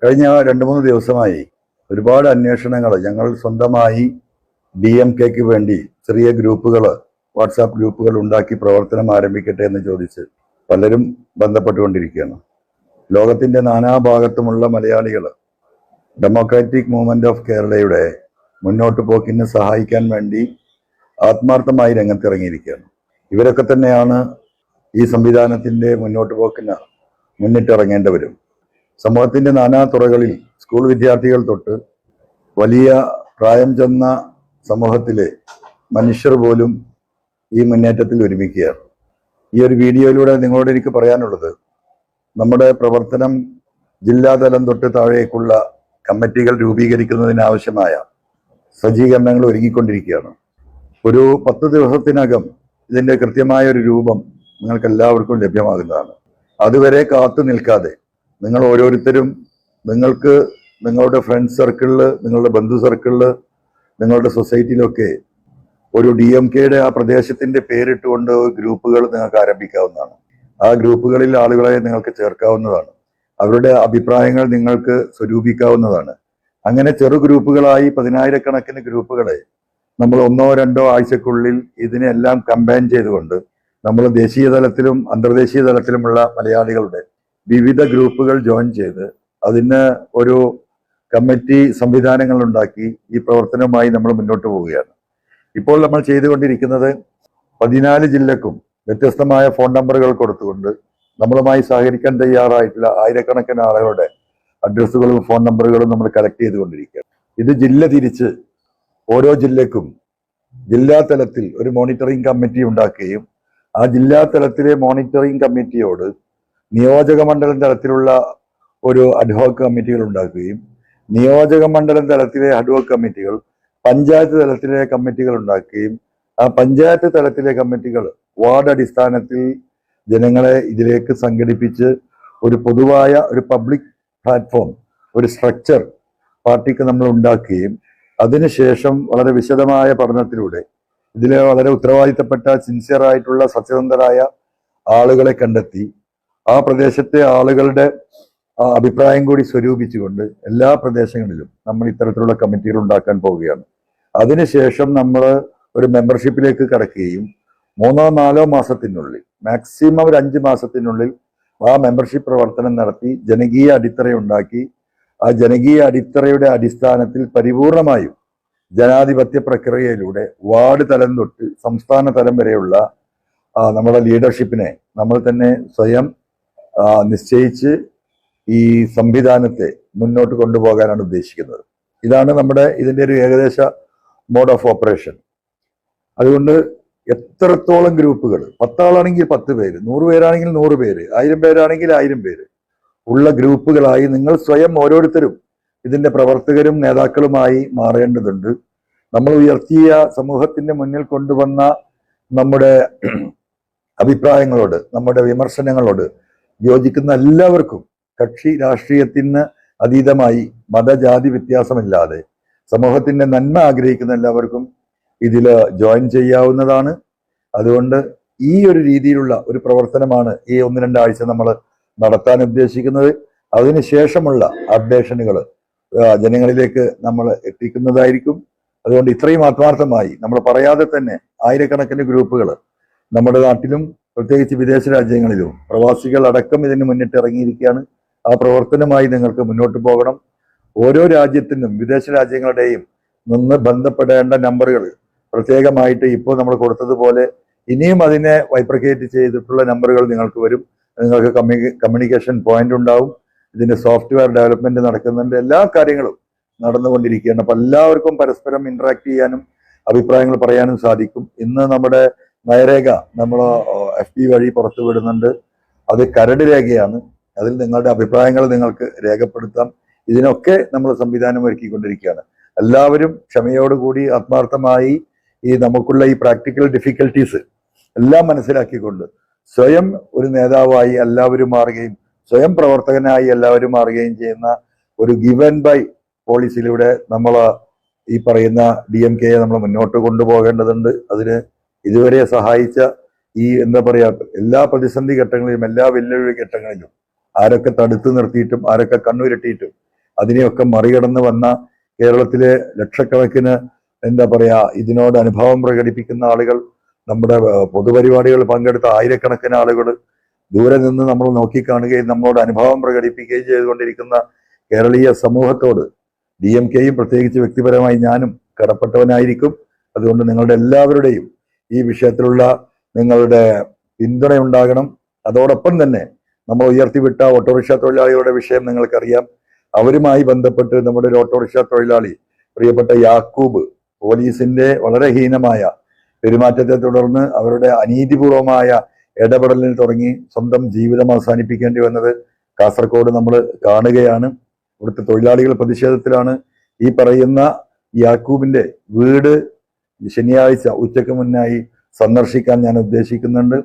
കഴിഞ്ഞ 2-3 ദിവസമായി ഒരുപാട് അന്വേഷണങ്ങൾ ഞങ്ങൾ സ്വന്തമായി DMKക്ക് വേണ്ടി ചെറിയ ഗ്രൂപ്പുകൾ, വാട്സാപ്പ് ഗ്രൂപ്പുകൾ ഉണ്ടാക്കി പ്രവർത്തനം ആരംഭിക്കട്ടെ എന്ന് ചോദിച്ച് പലരും ബന്ധപ്പെട്ടുകൊണ്ടിരിക്കുകയാണ്. ലോകത്തിന്റെ നാനാഭാഗത്തുമുള്ള മലയാളികൾ ഡെമോക്രാറ്റിക് മൂവ്മെന്റ് ഓഫ് കേരളയുടെ മുന്നോട്ട് പോക്കിന് സഹായിക്കാൻ വേണ്ടി ആത്മാർത്ഥമായി രംഗത്തിറങ്ങിയിരിക്കുകയാണ്. ഇവരൊക്കെ തന്നെയാണ് ഈ സംവിധാനത്തിന്റെ മുന്നോട്ട് പോക്കിന് മുന്നിട്ടിറങ്ങേണ്ടവരും. സമൂഹത്തിന്റെ നാനാ തുറകളിൽ സ്കൂൾ വിദ്യാർത്ഥികൾ തൊട്ട് വലിയ പ്രായം ചെന്ന സമൂഹത്തിലെ മനുഷ്യർ പോലും ഈ മുന്നേറ്റത്തിൽ ഒരുമിക്കുകയാണ്. ഈ ഒരു വീഡിയോയിലൂടെ നിങ്ങളോട് എനിക്ക് പറയാനുള്ളത്, നമ്മുടെ പ്രവർത്തനം ജില്ലാതലം തൊട്ട് താഴേക്കുള്ള കമ്മിറ്റികൾ രൂപീകരിക്കുന്നതിനാവശ്യമായ സജ്ജീകരണങ്ങൾ ഒരുങ്ങിക്കൊണ്ടിരിക്കുകയാണ്. ഒരു 10 ദിവസത്തിനകം ഇതിന്റെ കൃത്യമായ ഒരു രൂപം നിങ്ങൾക്ക് എല്ലാവർക്കും ലഭ്യമാകുന്നതാണ്. അതുവരെ കാത്തു നിൽക്കാതെ നിങ്ങൾ ഓരോരുത്തരും നിങ്ങൾക്ക് നിങ്ങളുടെ ഫ്രണ്ട് സർക്കിളിൽ, നിങ്ങളുടെ ബന്ധു സർക്കിളിൽ, നിങ്ങളുടെ സൊസൈറ്റിയിലൊക്കെ ഒരു DMKയുടെ ആ പ്രദേശത്തിന്റെ പേരിട്ടുകൊണ്ട് ഗ്രൂപ്പുകൾ നിങ്ങൾക്ക് ആരംഭിക്കാവുന്നതാണ്. ആ ഗ്രൂപ്പുകളിൽ ആളുകളെ നിങ്ങൾക്ക് ചേർക്കാവുന്നതാണ്. അവരുടെ അഭിപ്രായങ്ങൾ നിങ്ങൾക്ക് സ്വരൂപിക്കാവുന്നതാണ്. അങ്ങനെ ചെറു ഗ്രൂപ്പുകളായി 10,000-കണക്കിന് ഗ്രൂപ്പുകളെ നമ്മൾ 1-2 ആഴ്ചക്കുള്ളിൽ ഇതിനെല്ലാം കമ്പൈൻ ചെയ്തുകൊണ്ട് നമ്മൾ ദേശീയ തലത്തിലും അന്തർദേശീയ തലത്തിലുമുള്ള മലയാളികളുടെ വിവിധ ഗ്രൂപ്പുകൾ ജോയിൻ ചെയ്ത് അതിന് ഒരു കമ്മിറ്റി സംവിധാനങ്ങൾ ഉണ്ടാക്കി ഈ പ്രവർത്തനവുമായി നമ്മൾ മുന്നോട്ട് പോവുകയാണ്. ഇപ്പോൾ നമ്മൾ ചെയ്തുകൊണ്ടിരിക്കുന്നത് 14 ജില്ലക്കും വ്യത്യസ്തമായ ഫോൺ നമ്പറുകൾ കൊടുത്തുകൊണ്ട് നമ്മളുമായി സഹകരിക്കാൻ തയ്യാറായിട്ടുള്ള ആയിരക്കണക്കിന് ആളുകളുടെ അഡ്രസ്സുകളും ഫോൺ നമ്പറുകളും നമ്മൾ കളക്ട് ചെയ്തുകൊണ്ടിരിക്കുകയാണ്. ഇത് ജില്ല തിരിച്ച് ഓരോ ജില്ലക്കും ജില്ലാ തലത്തിൽ ഒരു മോണിറ്ററിംഗ് കമ്മിറ്റി ഉണ്ടാക്കുകയും ആ ജില്ലാ തലത്തിലെ മോണിറ്ററിംഗ് കമ്മിറ്റിയോട് നിയോജക മണ്ഡലം തലത്തിലുള്ള ഒരു അഡ്ഹോക് കമ്മിറ്റികൾ ഉണ്ടാക്കുകയും നിയോജക മണ്ഡലം തലത്തിലെ അഡ്ഹോക് കമ്മിറ്റികൾ പഞ്ചായത്ത് തലത്തിലെ കമ്മിറ്റികൾ ഉണ്ടാക്കുകയും ആ പഞ്ചായത്ത് തലത്തിലെ കമ്മിറ്റികൾ വാർഡ് അടിസ്ഥാനത്തിൽ ജനങ്ങളെ ഇതിലേക്ക് സംഘടിപ്പിച്ച് ഒരു പൊതുവായ ഒരു പബ്ലിക് പ്ലാറ്റ്ഫോം, ഒരു സ്ട്രക്ചർ പാർട്ടിക്ക് നമ്മൾ ഉണ്ടാക്കുകയും അതിനുശേഷം വളരെ വിശദമായ പഠനത്തിലൂടെ ഇതിലെ വളരെ ഉത്തരവാദിത്തപ്പെട്ട സിൻസിയർ ആയിട്ടുള്ള സത്യസന്ധരായ ആളുകളെ കണ്ടെത്തി ആ പ്രദേശത്തെ ആളുകളുടെ അഭിപ്രായം കൂടി സ്വരൂപിച്ചുകൊണ്ട് എല്ലാ പ്രദേശങ്ങളിലും നമ്മൾ ഇത്തരത്തിലുള്ള കമ്മിറ്റികൾ ഉണ്ടാക്കാൻ പോവുകയാണ്. അതിനുശേഷം നമ്മൾ ഒരു മെമ്പർഷിപ്പിലേക്ക് കടക്കുകയും 3-4 മാസത്തിനുള്ളിൽ, മാക്സിമം ഒരു 5 മാസത്തിനുള്ളിൽ ആ മെമ്പർഷിപ്പ് പ്രവർത്തനം നടത്തി ജനകീയ അടിത്തറയുണ്ടാക്കി ആ ജനകീയ അടിത്തറയുടെ അടിസ്ഥാനത്തിൽ പരിപൂർണമായും ജനാധിപത്യ പ്രക്രിയയിലൂടെ വാർഡ് തലം തൊട്ട് സംസ്ഥാന തലം വരെയുള്ള നമ്മുടെ ലീഡർഷിപ്പിനെ നമ്മൾ തന്നെ സ്വയം നിശ്ചയിച്ച് ഈ സംവിധാനത്തെ മുന്നോട്ട് കൊണ്ടുപോകാനാണ് ഉദ്ദേശിക്കുന്നത്. ഇതാണ് നമ്മുടെ ഇതിൻ്റെ ഒരു ഏകദേശ മോഡ് ഓഫ് ഓപ്പറേഷൻ. അതുകൊണ്ട് എത്രത്തോളം ഗ്രൂപ്പുകൾ, 10 ആളാണെങ്കിൽ 10 പേര്, 100 പേരാണെങ്കിൽ 100 പേര്, 1000 പേരാണെങ്കിൽ 1000 പേര് ഉള്ള ഗ്രൂപ്പുകളായി നിങ്ങൾ സ്വയം ഓരോരുത്തരും ഇതിന്റെ പ്രവർത്തകരും നേതാക്കളുമായി മാറേണ്ടതുണ്ട്. നമ്മൾ ഉയർത്തിയ സമൂഹത്തിന്റെ മുന്നിൽ കൊണ്ടുവന്ന നമ്മുടെ അഭിപ്രായങ്ങളോട്, നമ്മുടെ വിമർശനങ്ങളോട് യോജിക്കുന്ന എല്ലാവർക്കും, കക്ഷി രാഷ്ട്രീയത്തിന് അതീതമായി മതജാതി വ്യത്യാസമില്ലാതെ സമൂഹത്തിന്റെ നന്മ ആഗ്രഹിക്കുന്ന എല്ലാവർക്കും ഇതിൽ ജോയിൻ ചെയ്യാവുന്നതാണ്. അതുകൊണ്ട് ഈ ഒരു രീതിയിലുള്ള ഒരു പ്രവർത്തനമാണ് ഈ 1-2 ആഴ്ച നമ്മൾ നടത്താൻ ഉദ്ദേശിക്കുന്നത്. അതിനുശേഷമുള്ള അപ്ഡേഷനുകൾ ജനങ്ങളിലേക്ക് നമ്മൾ എത്തിക്കുന്നതായിരിക്കും. അതുകൊണ്ട് ഇത്രയും ആത്മാർത്ഥമായി നമ്മൾ പറയാതെ തന്നെ ആയിരക്കണക്കിന് ഗ്രൂപ്പുകൾ നമ്മുടെ നാട്ടിലും പ്രത്യേകിച്ച് വിദേശ രാജ്യങ്ങളിലും പ്രവാസികൾ അടക്കം ഇതിന് മുന്നിട്ട് ഇറങ്ങിയിരിക്കുകയാണ്. ആ പ്രവർത്തനമായി നിങ്ങൾക്ക് മുന്നോട്ട് പോകണം. ഓരോ രാജ്യത്തിനും വിദേശ രാജ്യങ്ങളുടെയും നിന്ന് ബന്ധപ്പെടേണ്ട നമ്പറുകൾ പ്രത്യേകമായിട്ട് ഇപ്പോൾ നമ്മൾ കൊടുത്തതുപോലെ ഇനിയും അതിനെ വൈബ്രിക്കേറ്റ് ചെയ്തിട്ടുള്ള നമ്പറുകൾ നിങ്ങൾക്ക് വരും. നിങ്ങൾക്ക് കമ്മ്യൂണിക്കേഷൻ പോയിന്റ് ഉണ്ടാവും. ഇതിന്റെ സോഫ്റ്റ്വെയർ ഡെവലപ്മെന്റ് നടക്കുന്നുണ്ട്. എല്ലാ കാര്യങ്ങളും നടന്നുകൊണ്ടിരിക്കുകയാണ്. അപ്പൊ എല്ലാവർക്കും പരസ്പരം ഇന്ററാക്ട് ചെയ്യാനും അഭിപ്രായങ്ങൾ പറയാനും സാധിക്കും. ഇന്ന് നമ്മുടെ നയരേഖ നമ്മൾ FB വഴി പുറത്തു വിടുന്നുണ്ട്. അത് കരട് രേഖയാണ്. അതിൽ നിങ്ങളുടെ അഭിപ്രായങ്ങൾ നിങ്ങൾക്ക് രേഖപ്പെടുത്താം. ഇതിനൊക്കെ നമ്മൾ സംവിധാനം ഒരുക്കിക്കൊണ്ടിരിക്കുകയാണ്. എല്ലാവരും ക്ഷമയോടുകൂടി ആത്മാർത്ഥമായി ഈ നമുക്കുള്ള ഈ പ്രാക്ടിക്കൽ ഡിഫിക്കൽട്ടീസ് എല്ലാം മനസ്സിലാക്കിക്കൊണ്ട് സ്വയം ഒരു നേതാവായി എല്ലാവരും മാറുകയും സ്വയം പ്രവർത്തകനായി എല്ലാവരും മാറുകയും ചെയ്യുന്ന ഒരു ഗിവ് ആൻഡ് ബൈ പോളിസിയിലൂടെ നമ്മൾ ഈ പറയുന്ന DMKയെ നമ്മൾ മുന്നോട്ട് കൊണ്ടുപോകേണ്ടതുണ്ട്. അതിന് ഇതുവരെ സഹായിച്ച ഈ എന്താ പറയാ എല്ലാ പ്രതിസന്ധി ഘട്ടങ്ങളിലും, എല്ലാ വെല്ലുവിളി ഘട്ടങ്ങളിലും ആരൊക്കെ തടുത്തു നിർത്തിയിട്ടും ആരൊക്കെ കണ്ണുരുട്ടിയിട്ടും അതിനെയൊക്കെ മറികടന്ന് വന്ന കേരളത്തിലെ ലക്ഷക്കണക്കിന് എന്താ പറയാ ഇതിനോട് അനുഭവം പ്രകടിപ്പിക്കുന്ന ആളുകൾ, നമ്മുടെ പൊതുപരിപാടികളിൽ പങ്കെടുത്ത ആയിരക്കണക്കിന് ആളുകൾ, ദൂരെ നിന്ന് നമ്മൾ നോക്കിക്കാണുകയും നമ്മളോട് അനുഭവം പ്രകടിപ്പിക്കുകയും ചെയ്തുകൊണ്ടിരിക്കുന്ന കേരളീയ സമൂഹത്തോട് DMKയും പ്രത്യേകിച്ച് വ്യക്തിപരമായി ഞാനും കടപ്പെട്ടവനായിരിക്കും. അതുകൊണ്ട് നിങ്ങളുടെ എല്ലാവരുടെയും ഈ വിഷയത്തിലുള്ള നിങ്ങളുടെ പിന്തുണയുണ്ടാകണം. അതോടൊപ്പം തന്നെ നമ്മൾ ഉയർത്തിവിട്ട ഓട്ടോറിക്ഷ തൊഴിലാളികളുടെ വിഷയം നിങ്ങൾക്കറിയാം. അവരുമായി ബന്ധപ്പെട്ട് നമ്മുടെ ഒരു ഓട്ടോറിക്ഷ തൊഴിലാളി പ്രിയപ്പെട്ട യാക്കൂബ് പോലീസിന്റെ വളരെ ഹീനമായ പെരുമാറ്റത്തെ തുടർന്ന് അവരുടെ അനീതിപൂർവമായ ഇടപെടലിൽ തുടങ്ങി സ്വന്തം ജീവിതം അവസാനിപ്പിക്കേണ്ടി വന്നത് കാസർഗോഡ് നമ്മൾ കാണുകയാണ്. ഇവിടുത്തെ തൊഴിലാളികൾ പ്രതിഷേധത്തിലാണ്. ഈ പറയുന്ന യാക്കൂബിന്റെ വീട് ശനിയാഴ്ച ഉച്ചയ്ക്ക് മുന്നായി സന്ദർശിക്കാൻ ഞാൻ ഉദ്ദേശിക്കുന്നുണ്ട്.